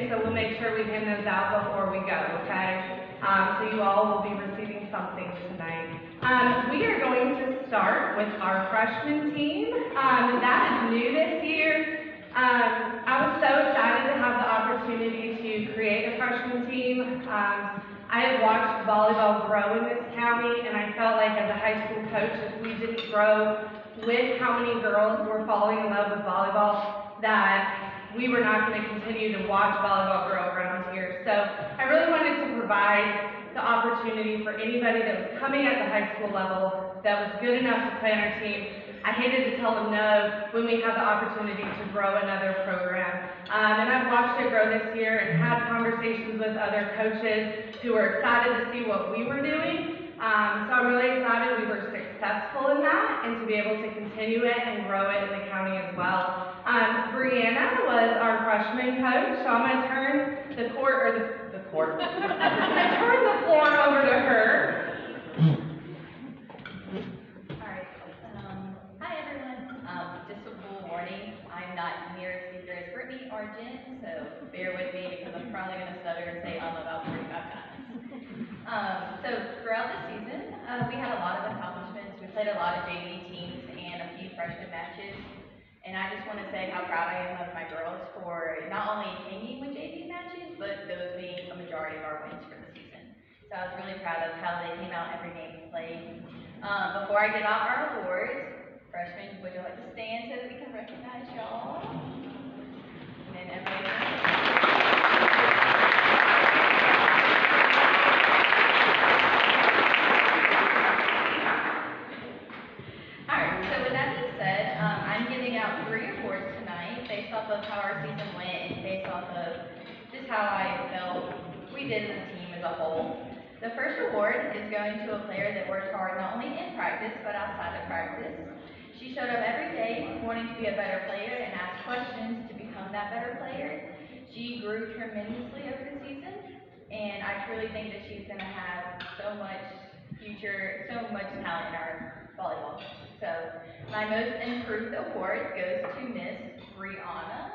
today, so we'll make sure we hand those out before we go, okay? So you all will be receiving something tonight. We are going to start with our freshman team. That is new this year. I was so excited to have the opportunity to create a freshman team. I have watched volleyball grow in this county, and I felt like as a high school coach, if we didn't grow with how many girls were falling in love with volleyball, that we were not going to continue to watch volleyball grow around here. So I really wanted to provide the opportunity for anybody that was coming at the high school level that was good enough to play on our team. I hated to tell them no when we had the opportunity to grow another program. And I've watched it grow this year and had conversations with other coaches who were excited to see what we were doing. So I'm really excited we were successful in that and to be able to continue it and grow it in the county as well. Brianna was our freshman coach, so I'm going to turn the court, or the court. I'm going to turn the floor over to her. I'm not near as speaker as Brittany or Jen, so bear with me because I'm probably going to stutter and say about 45 times. So throughout the season, we had a lot of accomplishments. We played a lot of JV teams and a few freshman matches. And I just want to say how proud I am of my girls for not only hanging with JV matches, but those being a majority of our wins for the season. So I was really proud of how they came out every game we played. Before I give out our awards, freshmen, would you like to stand so that we can recognize y'all? And then everybody. Alright, so with that being said, I'm giving out 3 awards tonight based off of how our season went and based off of just how I felt we did as a team as a whole. The first award is going to a player that worked hard not only in practice but outside of practice. She showed up every day wanting to be a better player and asked questions to become that better player. She grew tremendously over the season, and I truly think that she's going to have so much future, so much talent in our volleyball. So my most improved award goes to Miss Brianna.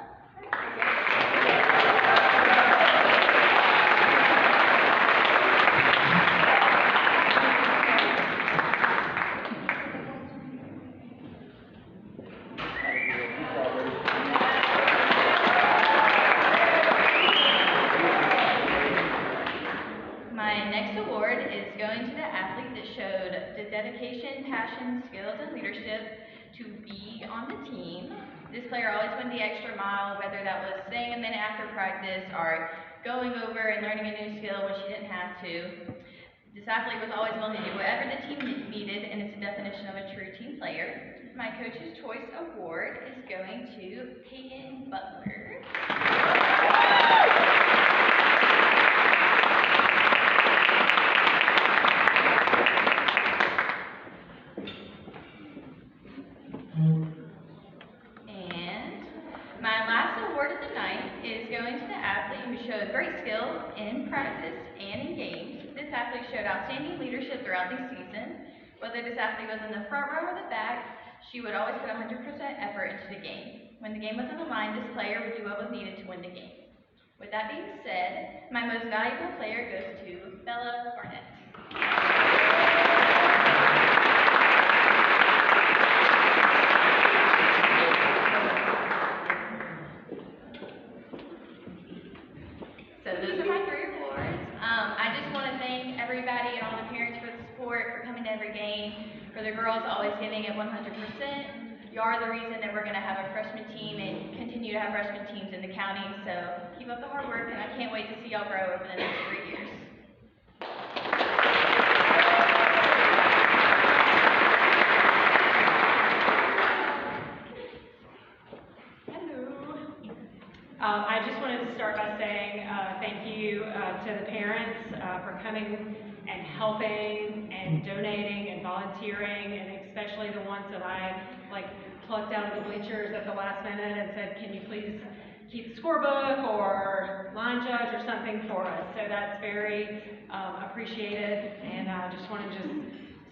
Dedication, passion, skills, and leadership to be on the team. This player always went the extra mile, whether that was staying a minute after practice or going over and learning a new skill when she didn't have to. This athlete was always willing to do whatever the team needed, and it's a definition of a true team player. My Coach's Choice Award is going to Peyton Butler. Great skill in practice and in games. This athlete showed outstanding leadership throughout the season. Whether this athlete was in the front row or the back, she would always put 100% effort into the game. When the game was on the line, this player would do what was needed to win the game. With that being said, my most valuable player goes to Bella Barnett. So those are my 3 awards. I just want to thank everybody and all the parents for the support, for coming to every game, for the girls always giving it 100%. You are the reason that we're going to have a freshman team and continue to have freshman teams in the county. So keep up the hard work, and I can't wait to see y'all grow over the next 3 years. I just wanted to start by saying thank you to the parents for coming and helping and donating and volunteering, and especially the ones that I plucked out of the bleachers at the last minute and said, can you please keep the scorebook or line judge or something for us. So that's very appreciated, and I just want to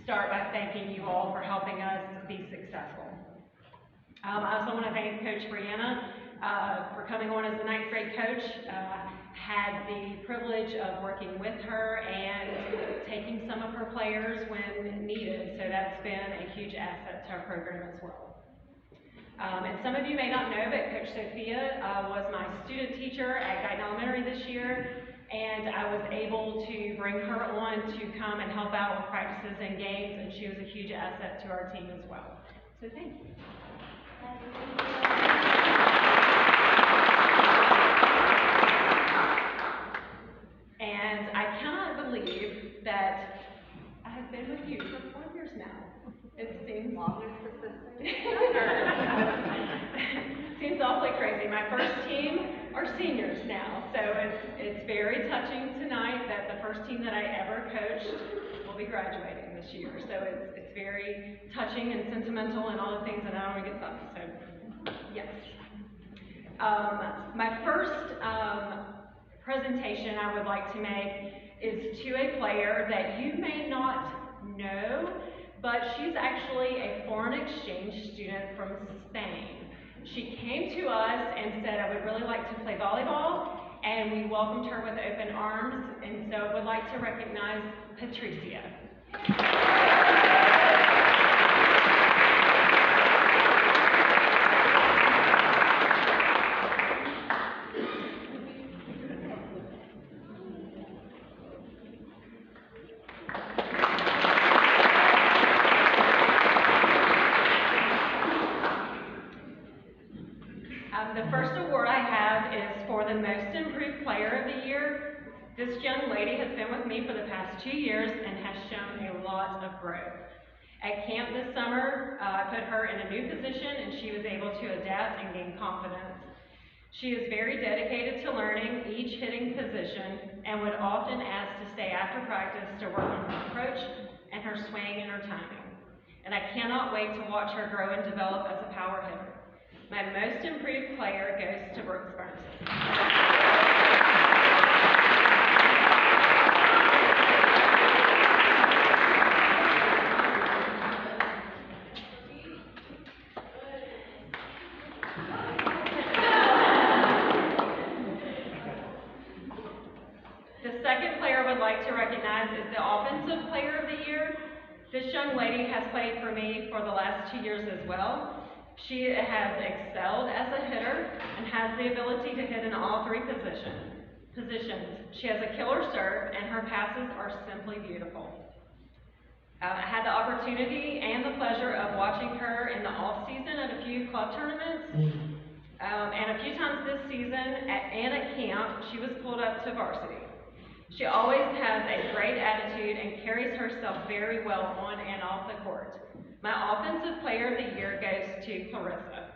start by thanking you all for helping us be successful. I also want to thank Coach Brianna for coming on as the 9th grade coach. Had the privilege of working with her and taking some of her players when needed, so that's been a huge asset to our program as well. And some of you may not know, but Coach Sophia was my student teacher at Guyton Elementary this year, and I was able to bring her on to come and help out with practices and games, and she was a huge asset to our team as well. So thank you. And I cannot believe that I have been with you for 4 years now. It seems seems awfully crazy. My first team are seniors now, so it's very touching tonight that the first team that I ever coached will be graduating this year. So it's very touching and sentimental and all the things, and I don't want to get some. So yes. My first presentation I would like to make is to a player that you may not know, but she's actually a foreign exchange student from Spain. She came to us and said, I would really like to play volleyball, and we welcomed her with open arms, and so I would like to recognize Patricia. The first award I have is for the Most Improved Player of the Year. This young lady has been with me for the past 2 years and has shown a lot of growth. At camp this summer, I put her in a new position and she was able to adapt and gain confidence. She is very dedicated to learning each hitting position and would often ask to stay after practice to work on her approach and her swing and her timing. And I cannot wait to watch her grow and develop as a power hitter. My most improved player goes to Brooks Burns. The second player I would like to recognize is the Offensive Player of the Year. This young lady has played for me for the last 2 years as well. She has excelled as a hitter and has the ability to hit in all 3 positions. She has a killer serve and her passes are simply beautiful. I had the opportunity and the pleasure of watching her in the off-season at a few club tournaments. And a few times this season and at camp, she was pulled up to varsity. She always has a great attitude and carries herself very well on and off the court. My Offensive Player of the Year goes to Clarissa.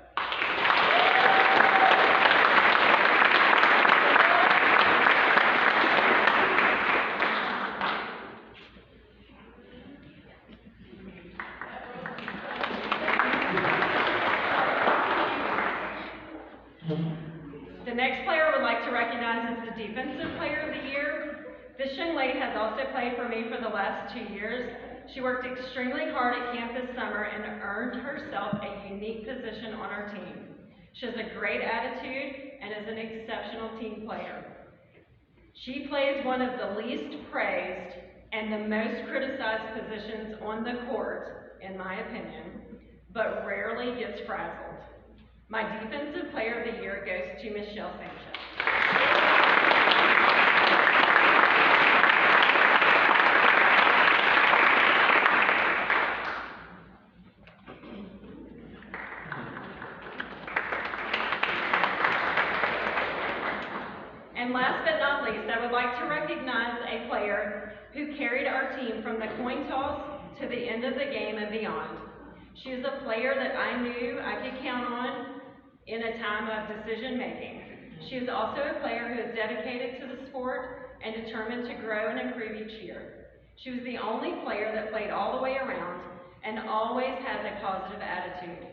The next player I would like to recognize is the Defensive Player of the Year. This young lady has also played for me for the last 2 years. She worked extremely hard at camp this summer and earned herself a unique position on our team. She has a great attitude and is an exceptional team player. She plays one of the least praised and the most criticized positions on the court, in my opinion, but rarely gets frazzled. My Defensive Player of the Year goes to Michelle Sanchez. And last but not least, I would like to recognize a player who carried our team from the coin toss to the end of the game and beyond. She is a player that I knew I could count on in a time of decision making. She is also a player who is dedicated to the sport and determined to grow and improve each year. She was the only player that played all the way around and always has a positive attitude.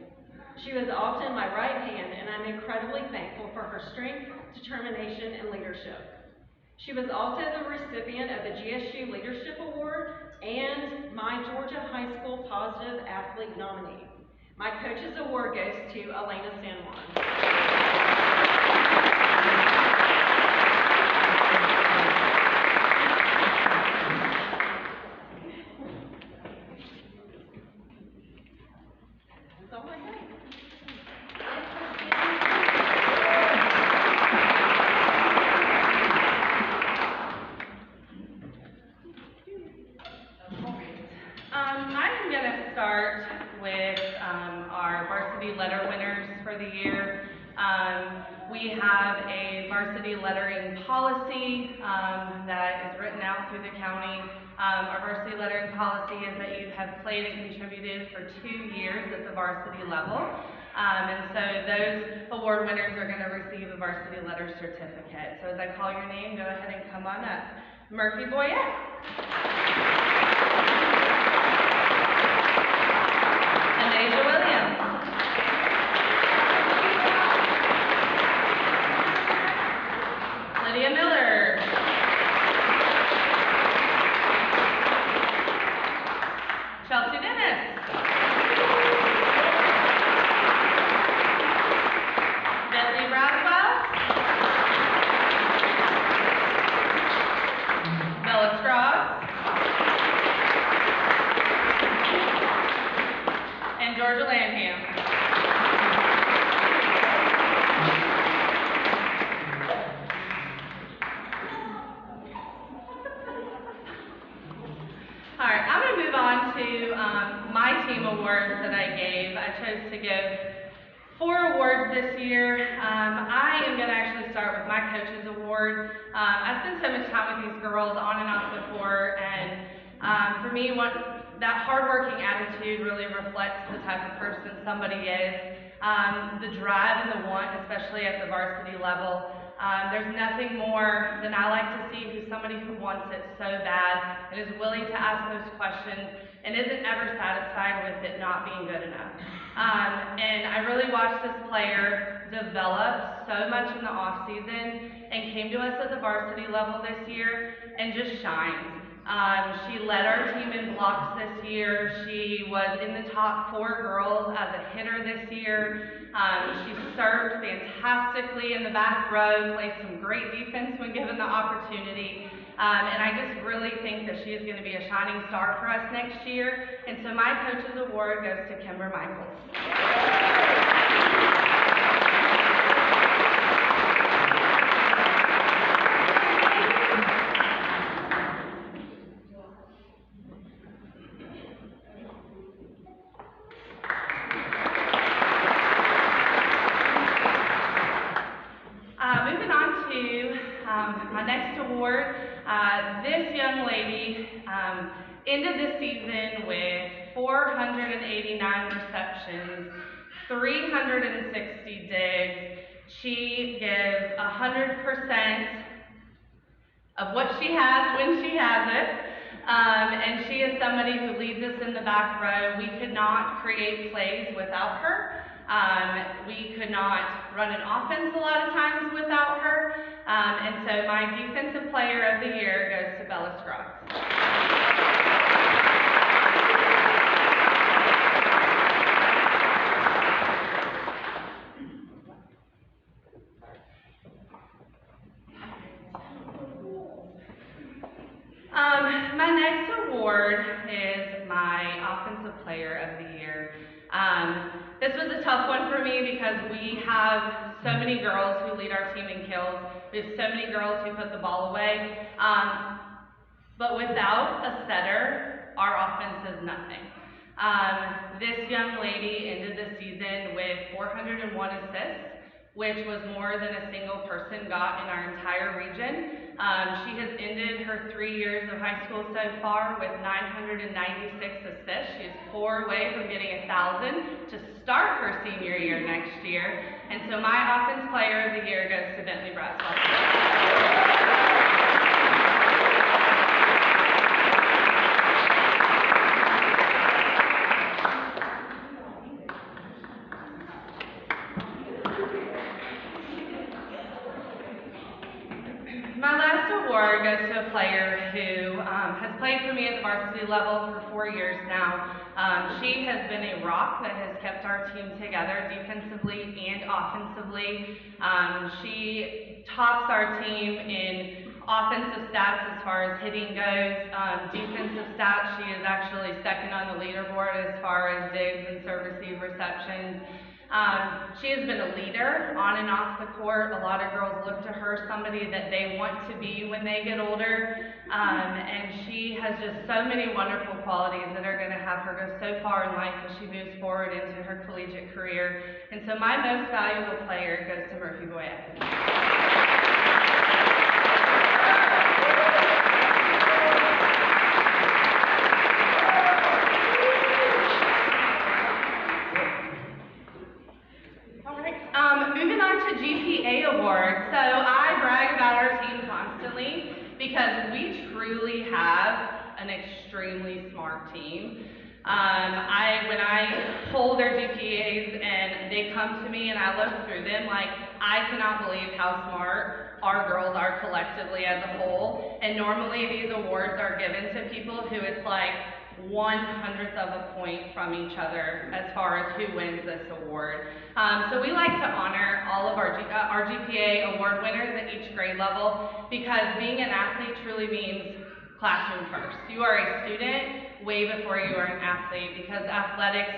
She was often my right hand, and I'm incredibly thankful for her strength, determination, and leadership. She was also the recipient of the GSU Leadership Award and my Georgia High School Positive Athlete nominee. My Coach's Award goes to Elena San Juan. That's all I got. I'm going to start with our varsity letter winners for the year. We have a varsity lettering policy that is written out through the county. Our varsity lettering policy is that you have played and contributed for 2 years at the varsity level. And so those award winners are going to receive a varsity letter certificate. So as I call your name, go ahead and come on up. Murphy Boyette. Asia Williams. Lydia Miller. Chelsea Dennis. Bentley Braswell. Bella Scroggs. And Georgia Landham. All right, I'm going to move on to my team awards that I gave. I chose to give 4 awards this year. I am going to actually start with my Coach's Award. I spent so much time with these girls on and off the court, and for me, that hardworking attitude really reflects the type of person somebody is. The drive and the want, especially at the varsity level. There's nothing more than I like to see who's somebody who wants it so bad and is willing to ask those questions and isn't ever satisfied with it not being good enough. And I really watched this player develop so much in the off season and came to us at the varsity level this year and just shined. She led our team in blocks this year. She was in the top 4 girls as a hitter this year. She served fantastically in the back row, played some great defense when given the opportunity. And I just really think that she is going to be a shining star for us next year. And so my Coach's Award goes to Kimber Michaels. Moving on to my next award. This young lady ended the season with 489 receptions, 360 digs. She gives 100% of what she has when she has it. And she is somebody who leads us in the back row. We could not create plays without her. We could not run an offense a lot of times without her. And so my Defensive Player of the Year goes to Bella Scruggs. My next award is my Offensive Player of the Year. This was a tough one for me because we have so many girls who lead our team in kills. We have so many girls who put the ball away. But without a setter, our offense is nothing. This young lady ended the season with 401 assists, which was more than a single person got in our entire region. She has ended her 3 years of high school so far with 996 assists. She is 4 away from getting 1,000 to start her senior year next year. And so my Offense Player of the Year goes to Bentley Braswell. My last award goes to a player who has played for me at the varsity level for 4 years now. She has been a rock that has kept our team together defensively and offensively. She tops our team in offensive stats as far as hitting goes. Defensive stats, she is actually second on the leaderboard as far as digs and serve receive receptions. She has been a leader on and off the court. A lot of girls look to her, somebody that they want to be when they get older. And she has just so many wonderful qualities that are going to have her go so far in life as she moves forward into her collegiate career. And so my most valuable player goes to Murphy Boyette. Moving on to GPA awards. So I brag about our team constantly because we truly have an extremely smart team. When I pull their GPAs and they come to me and I look through them, like, I cannot believe how smart our girls are collectively as a whole. And normally these awards are given to people who it's like 1/100th of a point from each other as far as who wins this award. So we like to honor all of our GPA award winners at each grade level because being an athlete truly means classroom first. You are a student way before you are an athlete because athletics,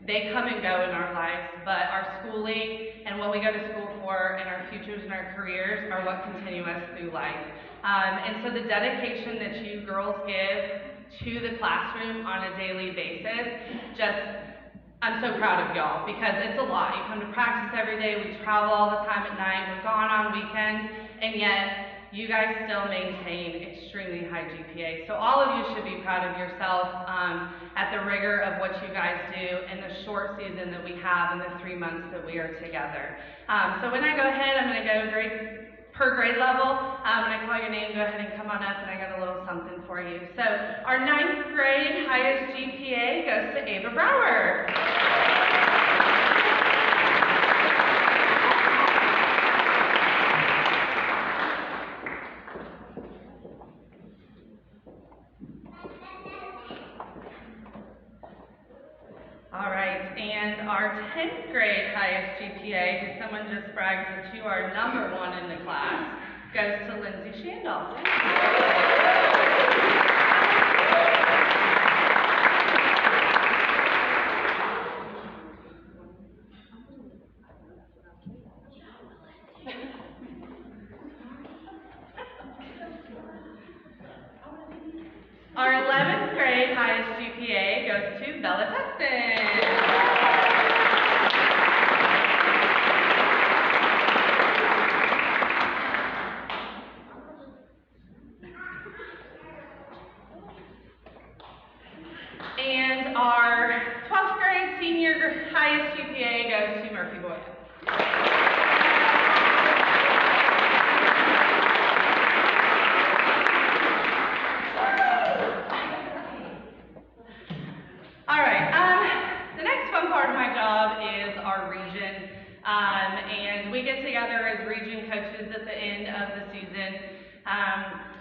they come and go in our lives, but our schooling and what we go to school for and our futures and our careers are what continue us through life. And so the dedication that you girls give to the classroom on a daily basis, I'm so proud of y'all because it's a lot. You come to practice every day, we travel all the time at night, we're gone on weekends, and yet you guys still maintain extremely high GPA. So all of you should be proud of yourself at the rigor of what you guys do in the short season that we have in the 3 months that we are together. So when I go ahead, I'm going to go per grade level. When I call your name, go ahead and come on up, and I got a little something for you. So our 9th grade highest GPA goes to Ava Brower. All right, and our 10th grade highest GPA, who someone just bragged that you are #1 in the class, goes to Lindsay Shandall. Our 11th grade highest GPA goes to Bella Tustin. And our 12th grade senior highest GPA goes to Murphy Boyette. All right, the next fun part of my job is our region. And we get together as region coaches at the end of the season.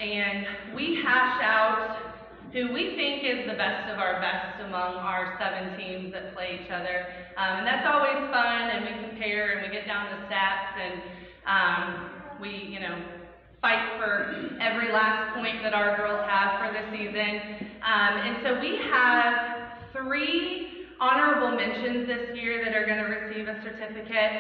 And we hash out who we think is the best of our best among our 7 teams that play each other. And that's always fun, and we compare and we get down to stats, and we, fight for every last point that our girls have for the season. And so we have 3 honorable mentions this year that are going to receive a certificate.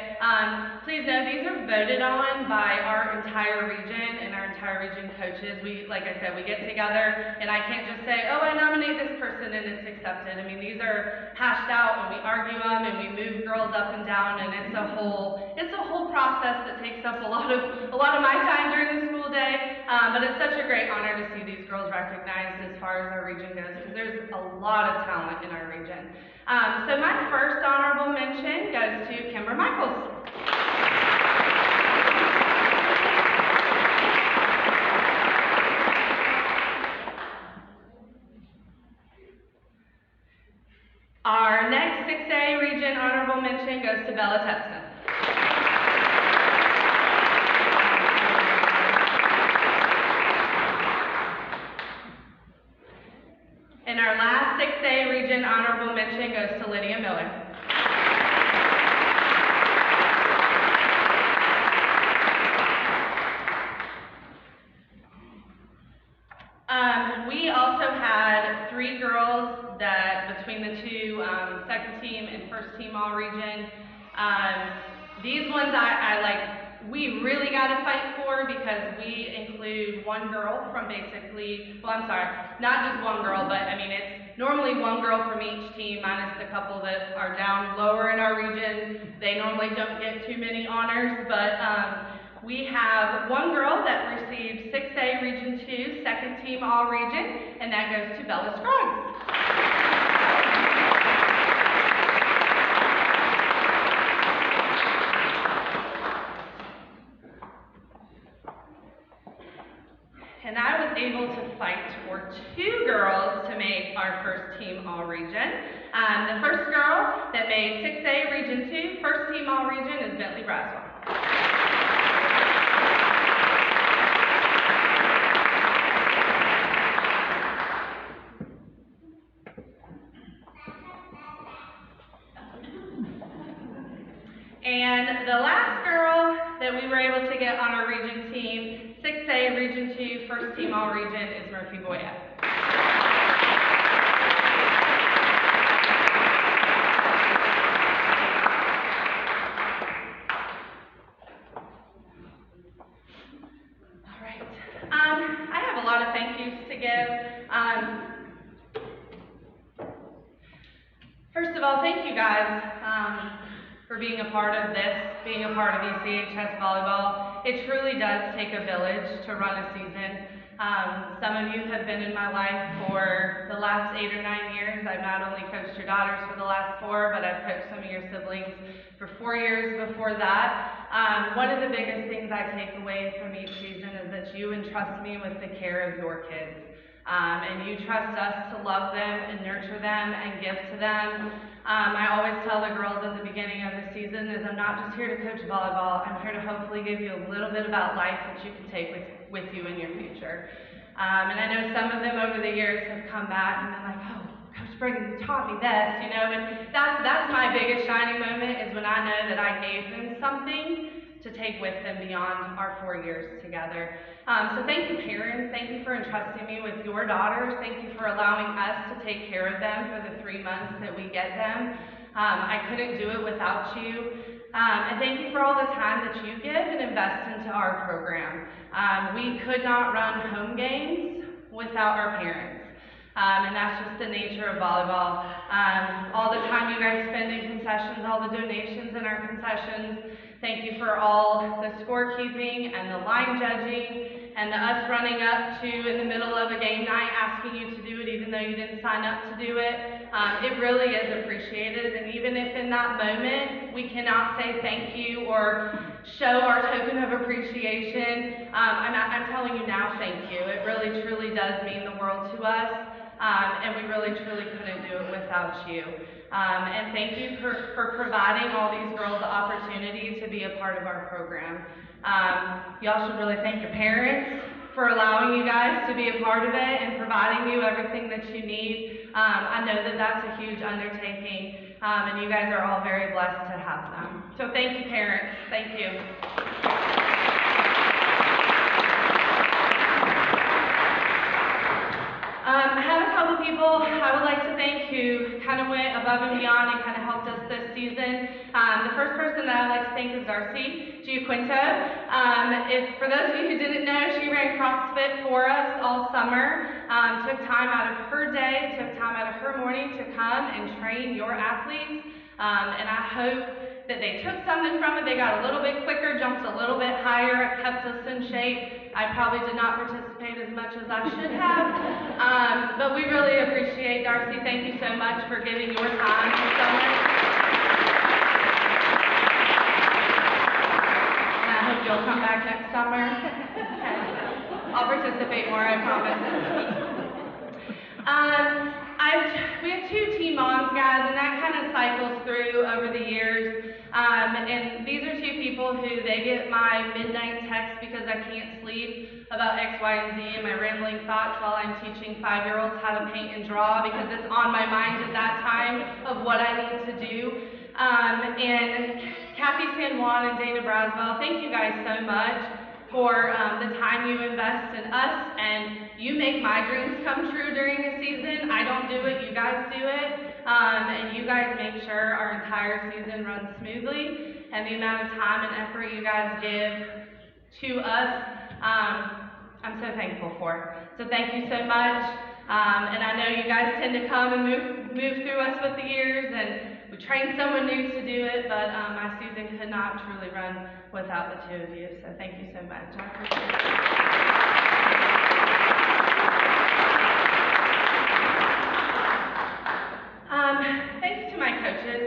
Please know these are voted on by our entire region and our entire region coaches. Like I said, we get together and I can't just say, oh, I nominate this person and it's accepted. I mean, these are hashed out and we argue them and we move girls up and down, and it's a whole process that takes up a lot of my time during the school day. But it's such a great honor to see these girls recognized as far as our region goes, because there's a lot of talent in our region. So my first honorable mention goes to Kimber Michaels. Our next 6A region honorable mention goes to Bella Tustin. We also had 3 girls that, between the two, second team and first team all region. These ones we really got to fight for because we include 1 girl from basically, well, I'm sorry, not just 1 girl, but I mean, it's normally 1 girl from each team minus the couple that are down lower in our region. They normally don't get too many honors, but we have 1 girl that received 6A Region 2, second team all region, and that goes to Bella Scruggs. And I was able to fight for 2 girls to make our first team all region. The first girl that made 6A Region 2, first team all region, is Bentley Braswell. And the last girl that we were able to get on our region team, 6A Region 2, first team all region, is Murphy Boyette. All right. I have a lot of thank yous to give. First of all, thank you guys for being a part of this, being a part of ECHS Volleyball. It truly does take a village to run a season. Some of you have been in my life for the last 8 or 9 years. I've not only coached your daughters for the last 4, but I've coached some of your siblings for 4 years before that. One of the biggest things I take away from each season is that you entrust me with the care of your kids. And you trust us to love them and nurture them and give to them. I always tell the girls at the beginning of the season is I'm not just here to coach volleyball, I'm here to hopefully give you a little bit about life that you can take with you in your future. And I know some of them over the years have come back and been like, oh, Coach Brigham, you taught me this, you know, and that's my biggest shining moment is when I know that I gave them something to take with them beyond our 4 years together. So thank you, parents. Thank you for entrusting me with your daughters. Thank you for allowing us to take care of them for the 3 months that we get them. I couldn't do it without you. And thank you for all the time that you give and invest into our program. We could not run home games without our parents. And that's just the nature of volleyball. All the time you guys spend in concessions, all the donations in our concessions. Thank you for all the scorekeeping and the line judging and the us running up to in the middle of a game night asking you to do it even though you didn't sign up to do it. It really is appreciated, and even if in that moment we cannot say thank you or show our token of appreciation, I'm telling you now thank you. It really truly does mean the world to us. And we really truly couldn't do it without you. And thank you for providing all these girls the opportunity to be a part of our program. Y'all should really thank your parents for allowing you guys to be a part of it and providing you everything that you need. I know that that's a huge undertaking, and you guys are all very blessed to have them. So thank you, parents. Thank you. I have a couple people I would like to thank who kind of went above and beyond and kind of helped us this season. The first person that I'd like to thank is Darcy Giaquinto. For those of you who didn't know, she ran CrossFit for us all summer, took time out of her day, took time out of her morning to come and train your athletes. And I hope that they took something from it. They got a little bit quicker, jumped a little bit higher, kept us in shape. I probably did not participate as much as I should have, but we really appreciate Darcy. Thank you so much for giving your time this summer. And I hope you'll come back next summer. I'll participate more, I promise. We have 2 team moms, guys, and that kind of cycles through over the years. And these are 2 people who they get my midnight text because I can't sleep about X, Y, and Z and my rambling thoughts while I'm teaching 5-year-olds how to paint and draw because it's on my mind at that time of what I need to do. And Kathy San Juan and Dana Braswell, thank you guys so much. for the time you invest in us, and you make my dreams come true during the season. I don't do it, you guys do it, and you guys make sure our entire season runs smoothly, and the amount of time and effort you guys give to us, I'm so thankful for. So thank you so much, and I know you guys tend to come and move through us with the years, and we trained someone new to do it, but my season could not truly run without the two of you, so thank you so much. I appreciate it. Thanks to my coaches.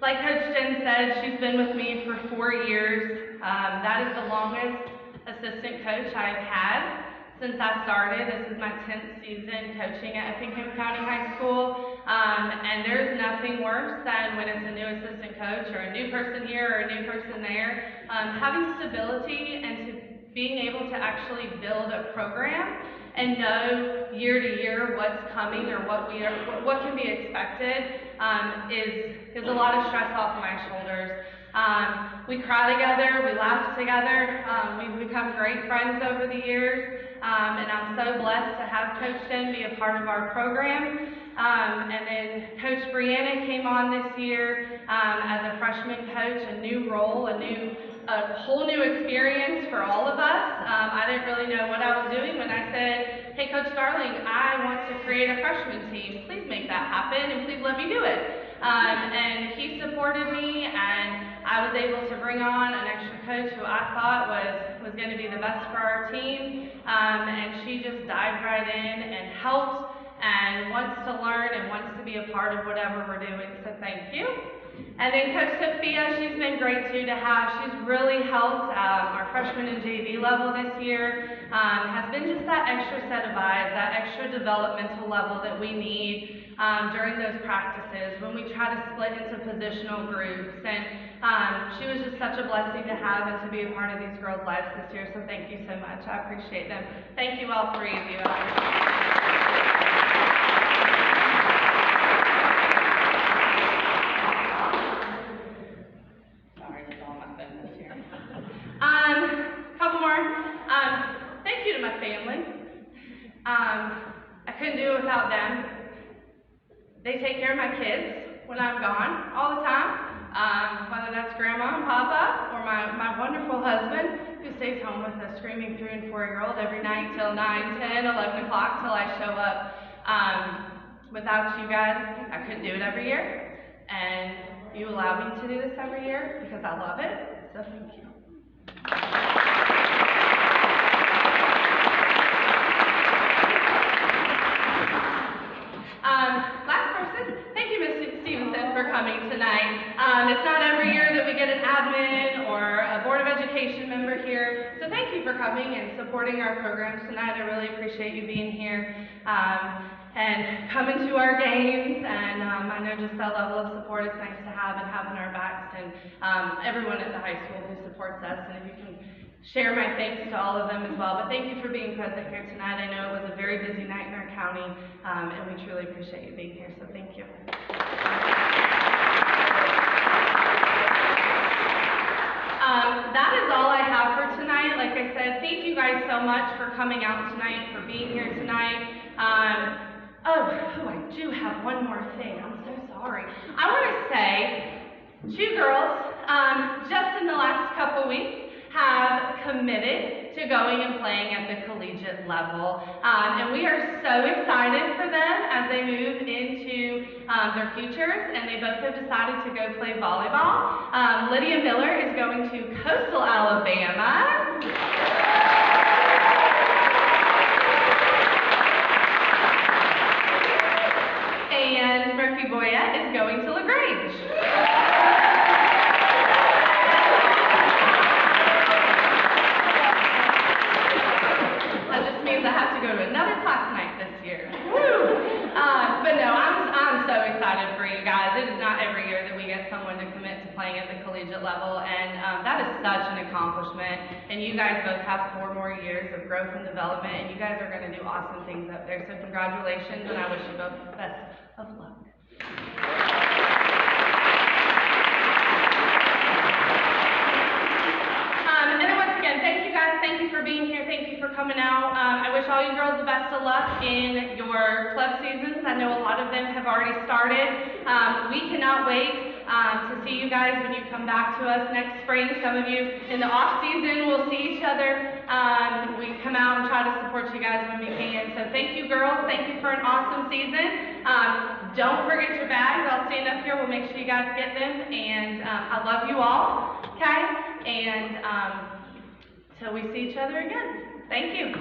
Like Coach Jen said, she's been with me for 4 years. That is the longest assistant coach I've had since I started. This is my 10th season coaching at Effingham County High School. And there's nothing worse than when it's a new assistant coach or a new person here or a new person there. Having stability and to being able to actually build a program and know year to year what's coming or what can be expected is a lot of stress off my shoulders. We cry together, we laugh together, we've become great friends over the years, and I'm so blessed to have Coach Jen be a part of our program. And then Coach Brianna came on this year as a freshman coach, a new role, a whole new experience for all of us. I didn't really know what I was doing when I said, hey Coach Starling, I want to create a freshman team. Please make that happen and please let me do it. And he supported me, and I was able to bring on an extra coach who I thought was going to be the best for our team. And she just dived right in and helped and wants to learn and wants to be a part of whatever we're doing, so thank you. And then Coach Sophia, she's been great too to have. She's really helped our freshman and JV level this year. Has been just that extra set of eyes, that extra developmental level that we need during those practices when we try to split into positional groups. And she was just such a blessing to have and to be a part of these girls' lives this year, so thank you so much. I appreciate them. Thank you all 3 of you. Couple more. Thank you to my family. I couldn't do it without them. They take care of my kids when I'm gone all the time, whether that's Grandma and Papa or my wonderful husband who stays home with a screaming 3- and 4-year-old every night till 9, 10, 11 o'clock till I show up. Without you guys, I couldn't do it every year, and you allow me to do this every year because I love it, so thank you. Last person, thank you, Ms. Stevenson, for coming tonight. It's not every year that we get an admin or a Board of Education member here, so thank you for coming and supporting our programs tonight. I really appreciate you being here and coming to our games, and I know just that level of support is nice to have and having our backs, and everyone at the high school who supports us, and if you can share my thanks to all of them as well. But thank you for being present here tonight. I know it was a very busy night in our county, and we truly appreciate you being here, so thank you. That is all I have for tonight. Like I said, thank you guys so much for coming out tonight, for being here tonight. I do have one more thing. I'm so sorry. I want to say 2 girls, just in the last couple weeks, have committed to going and playing at the collegiate level. And we are so excited for them as they move into their futures, and they both have decided to go play volleyball. Lydia Miller is going to Coastal Alabama. And Murphy Boyette is going to LaGrange. That just means I have to go to another class night this year. Woo! But no, I'm so excited for you guys. It is not every year that we get someone to commit to playing at the collegiate level, and that is such an accomplishment. And you guys both have 4 more years of growth and development, and you guys are going to do awesome things up there. So congratulations, and I wish you both the best of luck. And then once again, thank for coming out. I wish all you girls the best of luck in your club seasons. I know a lot of them have already started. We cannot wait to see you guys when you come back to us next spring. Some of you in the off season will see each other. We come out and try to support you guys when we can. So thank you, girls. Thank you for an awesome season. Don't forget your bags. I'll stand up here. We'll make sure you guys get them. And I love you all. Okay? And till we see each other again. Thank you.